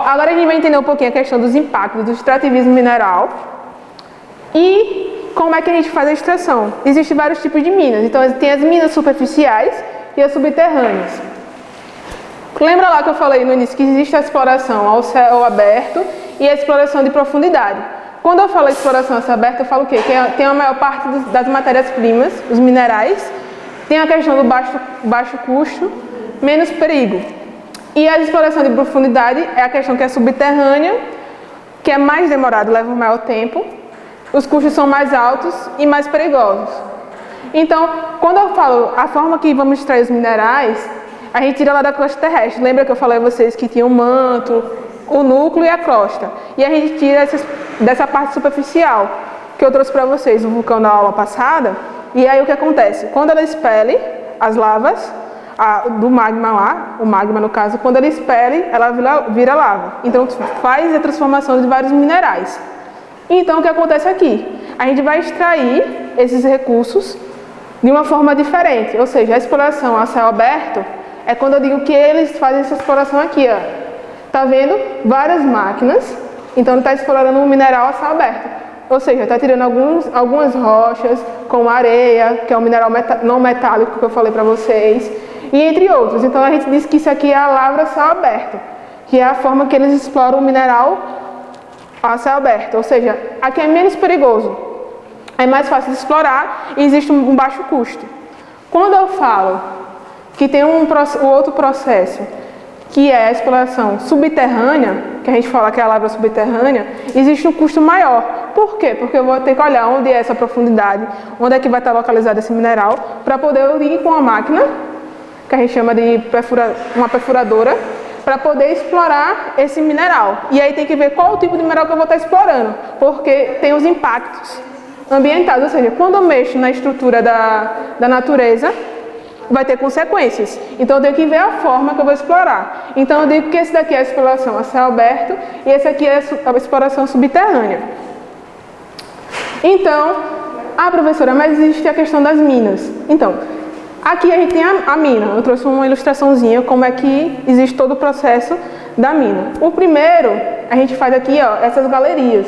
Agora a gente vai entender um pouquinho a questão dos impactos do extrativismo mineral e como é que a gente faz a extração. Existem vários tipos de minas, então tem as minas superficiais e as subterrâneas. Lembra lá que eu falei no início que existe a exploração ao céu aberto e a exploração de profundidade. Quando eu falo exploração ao céu aberto, eu falo o quê? Que tem a maior parte das matérias-primas, os minerais, tem a questão do baixo custo, menos perigo. E a exploração de profundidade é a questão que é subterrânea, que é mais demorado, leva um maior tempo, os custos são mais altos e mais perigosos. Então, quando eu falo a forma que vamos extrair os minerais, a gente tira lá da crosta terrestre. Lembra que eu falei a vocês que tinha o manto, o núcleo e a crosta. E a gente tira dessa parte superficial, que eu trouxe para vocês no vulcão na aula passada. E aí o que acontece? Quando ela expele as lavas, do magma lá, o magma no caso, quando ele expele, ela vira lava. Então faz a transformação de vários minerais. Então o que acontece aqui? A gente vai extrair esses recursos de uma forma diferente. Ou seja, a exploração a céu aberto é quando eu digo que eles fazem essa exploração aqui, ó. Tá vendo? Várias máquinas. Então ele está explorando um mineral a céu aberto. Ou seja, está tirando algumas rochas, como areia, que é um mineral não metálico que eu falei para vocês, e entre outros. Então a gente diz que isso aqui é a lavra a céu aberto, que é a forma que eles exploram o mineral a céu aberto. Ou seja, aqui é menos perigoso, é mais fácil de explorar e existe um baixo custo. Quando eu falo que tem um outro processo, que é a exploração subterrânea, que a gente fala que é a lavra subterrânea, existe um custo maior. Por quê? Porque eu vou ter que olhar onde é essa profundidade, onde é que vai estar localizado esse mineral, para poder ir com a máquina, que a gente chama de uma perfuradora, para poder explorar esse mineral. E aí tem que ver qual o tipo de mineral que eu vou estar explorando, porque tem os impactos ambientais, ou seja, quando eu mexo na estrutura da natureza, vai ter consequências. Então eu tenho que ver a forma que eu vou explorar. Então eu digo que esse daqui é a exploração a céu aberto e esse aqui é a exploração subterrânea. Então, professora, mas existe a questão das minas. Então, aqui a gente tem a mina. Eu trouxe uma ilustraçãozinha como é que existe todo o processo da mina. O primeiro, a gente faz aqui, ó, essas galerias.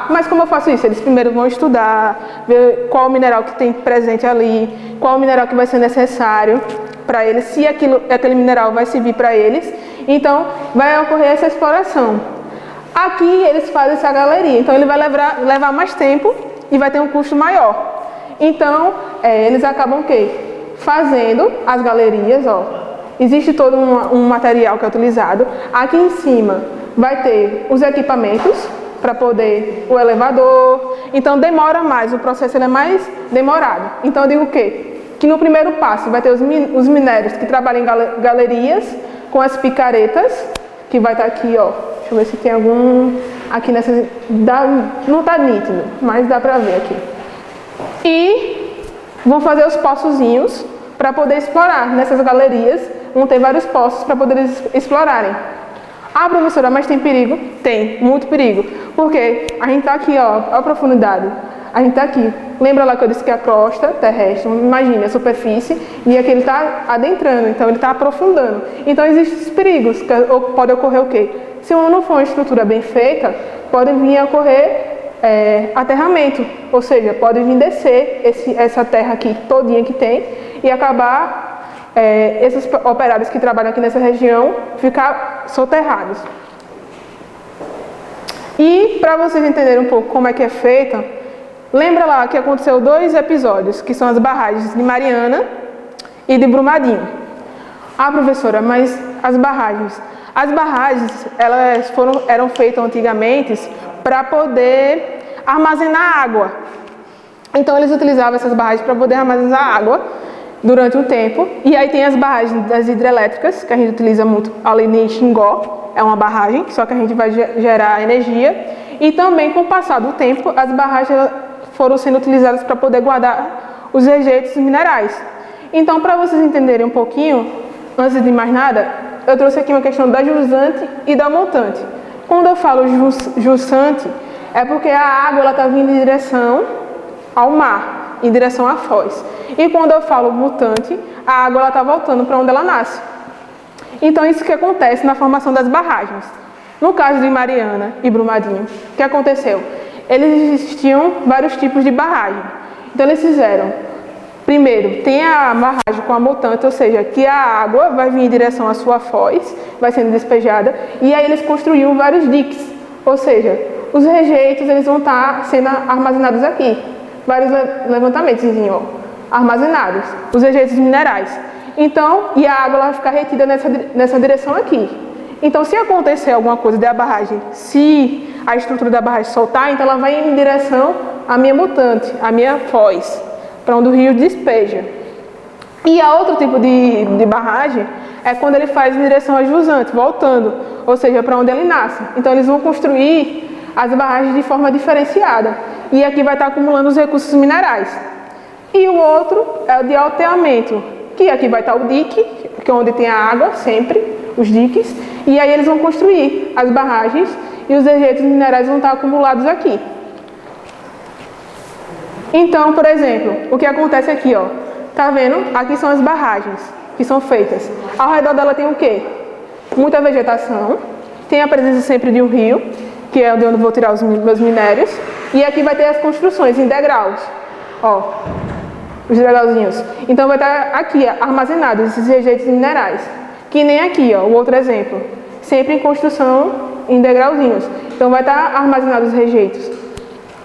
Mas como eu faço isso? Eles primeiro vão estudar, ver qual o mineral que tem presente ali, qual o mineral que vai ser necessário para eles, se aquele mineral vai servir para eles. Então, vai ocorrer essa exploração. Aqui eles fazem essa galeria, então ele vai levar mais tempo e vai ter um custo maior. Então, eles acabam o quê? Fazendo as galerias, ó. Existe todo um material que é utilizado. Aqui em cima vai ter os equipamentos para poder o elevador. Então demora mais, o processo ele é mais demorado. Então eu digo o quê? Que no primeiro passo vai ter os minérios que trabalham em galerias com as picaretas, que vai estar aqui, ó. Deixa eu ver se tem algum aqui nessa. Não está nítido, mas dá para ver aqui. E vão fazer os poçozinhos para poder explorar. Nessas galerias vão ter vários poços para poder explorarem. Professora, mas tem perigo? Tem, muito perigo. Porque a gente está aqui, ó, a profundidade. A gente está aqui. Lembra lá que eu disse que a crosta terrestre, imagine a superfície, e aqui ele está adentrando, então ele está aprofundando. Então existem os perigos, pode ocorrer o quê? Se não for uma estrutura bem feita, pode vir a ocorrer aterramento, ou seja, pode vir descer essa terra aqui todinha que tem e acabar esses operários que trabalham aqui nessa região ficar soterrados. E para vocês entenderem um pouco como é que é feita, lembra lá que aconteceu 2 episódios, que são as barragens de Mariana e de Brumadinho. Professora, mas as barragens elas eram feitas antigamente para poder armazenar água. Então eles utilizavam essas barragens para poder armazenar água durante um tempo. E aí tem as barragens das hidrelétricas, que a gente utiliza muito ali em Xingó, é uma barragem, só que a gente vai gerar energia. E também, com o passar do tempo, as barragens foram sendo utilizadas para poder guardar os rejeitos minerais. Então, para vocês entenderem um pouquinho, antes de mais nada, eu trouxe aqui uma questão da jusante e da montante. Quando eu falo jussante, é porque a água ela está vindo em direção ao mar, em direção à foz. E quando eu falo mutante, a água está voltando para onde ela nasce. Então, isso que acontece na formação das barragens. No caso de Mariana e Brumadinho, o que aconteceu? Eles existiam vários tipos de barragem. Então, eles fizeram, primeiro, tem a barragem com a mutante, ou seja, que a água vai vir em direção à sua foz, vai sendo despejada, e aí eles construíram vários diques, ou seja, os rejeitos eles vão estar sendo armazenados aqui. Vários levantamentos, ó, armazenados, os rejeitos minerais. Então, e a água vai ficar retida nessa direção aqui. Então, se acontecer alguma coisa da barragem, se a estrutura da barragem soltar, então ela vai em direção à minha mutante, à minha foz, para onde o rio despeja. E a outro tipo de barragem é quando ele faz em direção a jusante, voltando, ou seja, para onde ele nasce. Então, eles vão construir as barragens de forma diferenciada. E aqui vai estar acumulando os recursos minerais. E o outro é o de alteamento, que aqui vai estar o dique, que é onde tem a água, sempre, os diques. E aí eles vão construir as barragens e os rejeitos minerais vão estar acumulados aqui. Então, por exemplo, o que acontece aqui, ó, tá vendo? Aqui são as barragens que são feitas. Ao redor dela tem o quê? Muita vegetação, tem a presença sempre de um rio, que é de onde eu vou tirar os meus minérios, e aqui vai ter as construções em degraus, ó, os degrauzinhos. Então vai estar aqui armazenados esses rejeitos minerais, que nem aqui, ó, o outro exemplo, sempre em construção em degrauzinhos. Então vai estar armazenados os rejeitos.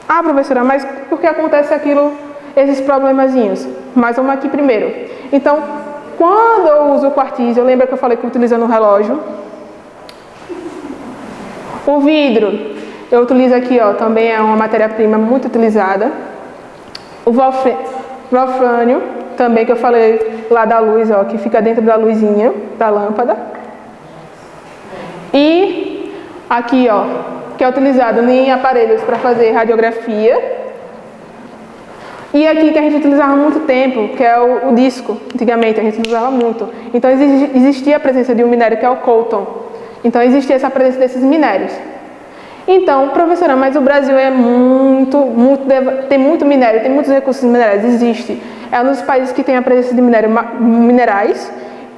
Ah, professora, mas por que acontece aquilo, esses problemazinhos? Mas vamos aqui primeiro. Então, quando eu uso o quartzo, lembra que eu falei que utilizando o relógio? O vidro, eu utilizo aqui, ó, também é uma matéria-prima muito utilizada. O wolfrânio, também que eu falei lá da luz, ó, que fica dentro da luzinha da lâmpada. E aqui, ó, que é utilizado em aparelhos para fazer radiografia. E aqui que a gente utilizava há muito tempo, que é o disco, antigamente a gente usava muito. Então existia a presença de um minério que é o coltan. Então existia essa presença desses minérios. Então, professora, mas o Brasil é tem muito minério, tem muitos recursos minerais, existe. É um dos países que tem a presença de minerais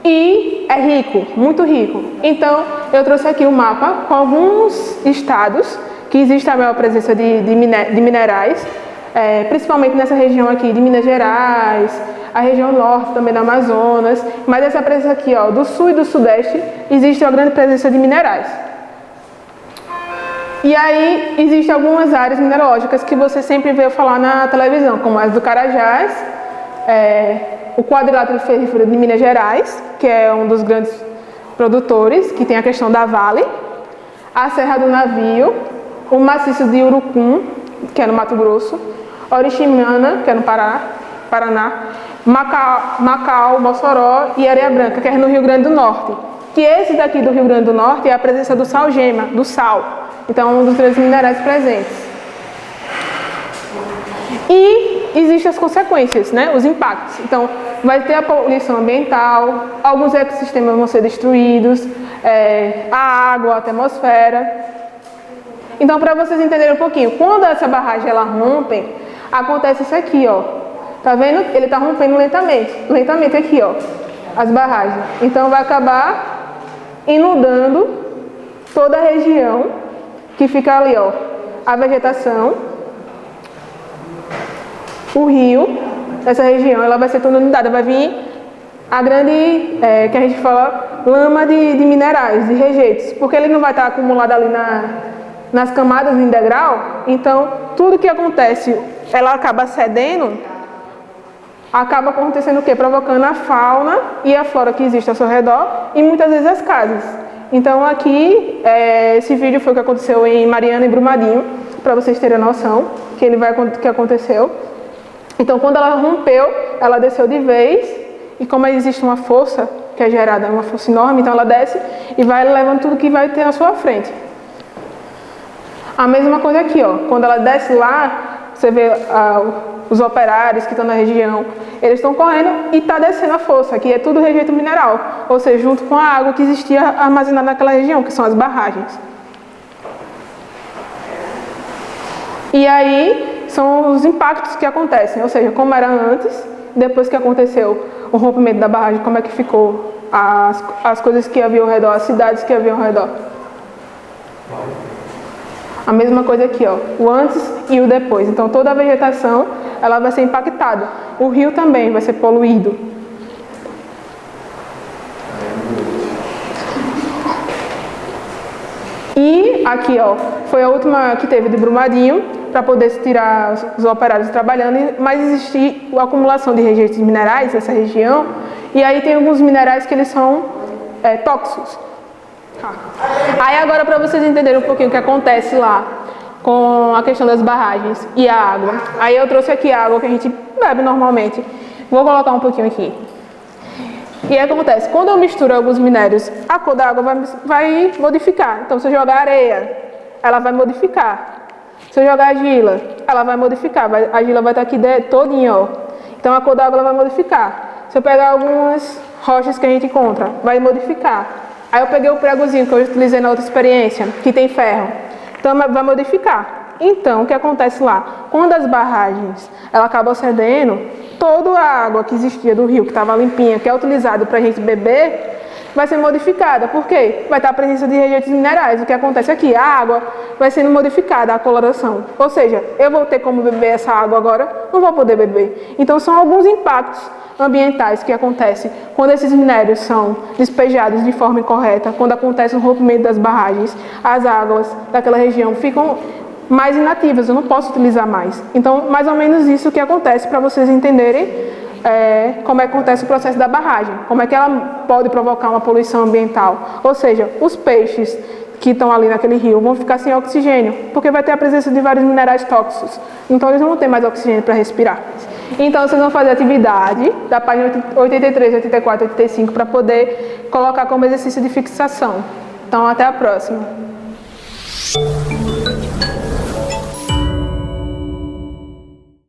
e é rico, muito rico. Então, eu trouxe aqui um mapa com alguns estados que existe a maior presença de minerais, principalmente nessa região aqui de Minas Gerais, a região norte também do Amazonas, mas essa presença aqui, ó, do sul e do sudeste, existe uma grande presença de minerais. E aí, existem algumas áreas mineralógicas que você sempre vê falar na televisão, como as do Carajás, o quadrilátero ferrífero de Minas Gerais, que é um dos grandes produtores, que tem a questão da Vale, a Serra do Navio, o maciço de Urucum, que é no Mato Grosso, Oriximiana, que é no Paraná, Macau, Mossoró e Areia Branca, que é no Rio Grande do Norte. Que esse daqui do Rio Grande do Norte é a presença do sal-gema, do sal. Então, um dos grandes minerais presentes. E existem as consequências, né? Os impactos. Então, vai ter a poluição ambiental, alguns ecossistemas vão ser destruídos, a água, a atmosfera. Então, para vocês entenderem um pouquinho, quando essa barragem ela rompe, acontece isso aqui, ó. Tá vendo? Ele está rompendo lentamente aqui, ó, as barragens. Então, vai acabar inundando toda a região que fica ali, ó, a vegetação, o rio, essa região, ela vai ser toda inundada, vai vir a grande, que a gente fala, lama de minerais, de rejeitos, porque ele não vai estar acumulado ali nas camadas em degrau, então tudo que acontece, ela acaba cedendo, acaba acontecendo o quê? Provocando a fauna e a flora que existe ao seu redor e muitas vezes as casas. Então aqui, esse vídeo foi o que aconteceu em Mariana e Brumadinho, para vocês terem noção que aconteceu. Então quando ela rompeu, ela desceu de vez, e como existe uma força que é gerada, uma força enorme, então ela desce e vai levando tudo que vai ter à sua frente. A mesma coisa aqui, ó, quando ela desce lá, você vê os operários que estão na região, eles estão correndo e está descendo a força, que é tudo rejeito mineral, ou seja, junto com a água que existia armazenada naquela região, que são as barragens. E aí são os impactos que acontecem, ou seja, como era antes, depois que aconteceu o rompimento da barragem, como é que ficou as coisas que havia ao redor, as cidades que havia ao redor. A mesma coisa aqui, ó, o antes e o depois. Então toda a vegetação ela vai ser impactada. O rio também vai ser poluído. E aqui, ó, foi a última que teve de Brumadinho, para poder se tirar os operários trabalhando, mas existe a acumulação de rejeitos minerais nessa região, e aí tem alguns minerais que eles são tóxicos. Aí agora, para vocês entenderem um pouquinho o que acontece lá com a questão das barragens e a água. Aí eu trouxe aqui a água que a gente bebe normalmente. Vou colocar um pouquinho aqui. E aí acontece, quando eu misturo alguns minérios, a cor da água vai modificar. Então, se eu jogar areia, ela vai modificar. Se eu jogar argila, ela vai modificar. A argila vai estar aqui todinha, ó. Então, a cor da água ela vai modificar. Se eu pegar algumas rochas que a gente encontra, vai modificar. Aí eu peguei o pregozinho que eu utilizei na outra experiência, que tem ferro. Então, vai modificar. Então, o que acontece lá? Quando as barragens ela acabam cedendo, toda a água que existia do rio, que estava limpinha, que é utilizada para a gente beber, vai ser modificada. Por quê? Vai estar a presença de rejeitos minerais. O que acontece aqui? A água vai sendo modificada, a coloração. Ou seja, eu vou ter como beber essa água agora? Não vou poder beber. Então, são alguns impactos ambientais que acontecem quando esses minérios são despejados de forma incorreta, quando acontece o rompimento das barragens, as águas daquela região ficam mais inativas, eu não posso utilizar mais. Então, mais ou menos isso que acontece para vocês entenderem como é que acontece o processo da barragem, como é que ela pode provocar uma poluição ambiental. Ou seja, os peixes que estão ali naquele rio vão ficar sem oxigênio, porque vai ter a presença de vários minerais tóxicos. Então, eles não vão ter mais oxigênio para respirar. Então, vocês vão fazer a atividade da página 83, 84, 85 para poder colocar como exercício de fixação. Então, até a próxima.